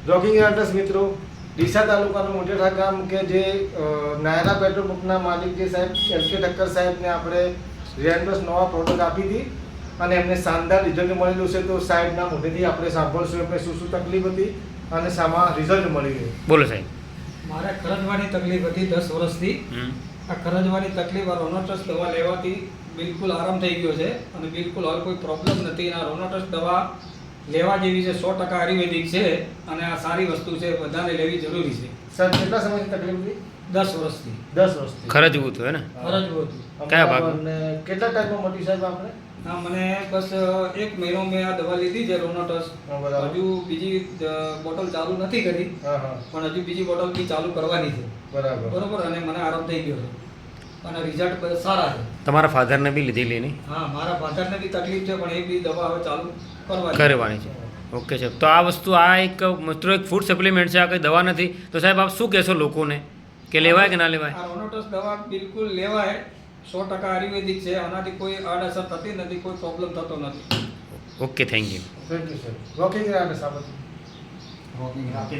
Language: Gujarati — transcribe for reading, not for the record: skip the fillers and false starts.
જોગિંગ એડ્રેસ મિત્રો ડીસા તાલુકાનું મોટેઠા ગામ કે જે નાયરા પેટ્રોલ પંપના માલિક જે સાહેબ LK ઠક્કર સાહેબને આપણે રેન્ડોસ નવા પ્રોડક્ટ આપી હતી અને એમને શાનદાર રિઝલ્ટ મળેલું છે. તો સાહેબના મોઢેથી આપણે સાંભળશું એમને શું શું તકલીફ હતી અને શામાં રિઝલ્ટ મળી ગયું. બોલો સાહેબ. મારે ખરજવાની તકલીફ હતી 10 વર્ષથી. આ ખરજવાની તકલીફ આ રોનોટસ દવા લેવાથી બિલકુલ આરામ થઈ ગયો છે અને બિલકુલ હવે કોઈ પ્રોબ્લેમ નથી. આ રોનોટસ દવા લેવા જેવી છે, 100% આયુર્વેદિક છે અને આ સારી વસ્તુ છે, બધાને લેવી જરૂરી છે. સાહેબ કેટલા સમયથી તકલીફ હતી? 10 વર્ષથી. 10 વર્ષથી ખરજવું હતું હે ને? ખરજવું હતું. કયા ભાગ? અને કેટલા ટાઈમમાં મળી સાહેબ આપણે? હા, મને બસ 1 મહિનો મેં આ દવા લીધી છે રોનોટસ. બરાબર. હજુ બીજી બોટલ ચાલુ નથી કરી, હા હા પણ હજુ બીજી બોટલ બી ચાલુ કરવાની છે. બરાબર બરોબર. અને મને આરામ થઈ ગયો છે અને રિઝલ્ટ બધા સારા છે. તમારા ફાધરને બી લીધેલી નહીં? હા, મારા ફાધરને બી તકલીફ છે પણ એ બી દવા હવે ચાલુ કરવાની છે. ઓકે સાહેબ. તો આ વસ્તુ આ એક મિત્રો એક ફૂડ સપ્લિમેન્ટ છે, આ કંઈ દવા નથી. તો સાહેબ આપ શું કહેશો લોકોને કે લેવાય કે ના લેવાય? આ રોનોટસ દવા બિલકુલ લેવાય, 100% આયુર્વેદિક છે. આનાથી કોઈ આડઅસર થતી નથી, કોઈ પ્રોબ્લેમ થતો નથી. Okay, thank you. Thank you sir. Walking address આપણે ઓકે.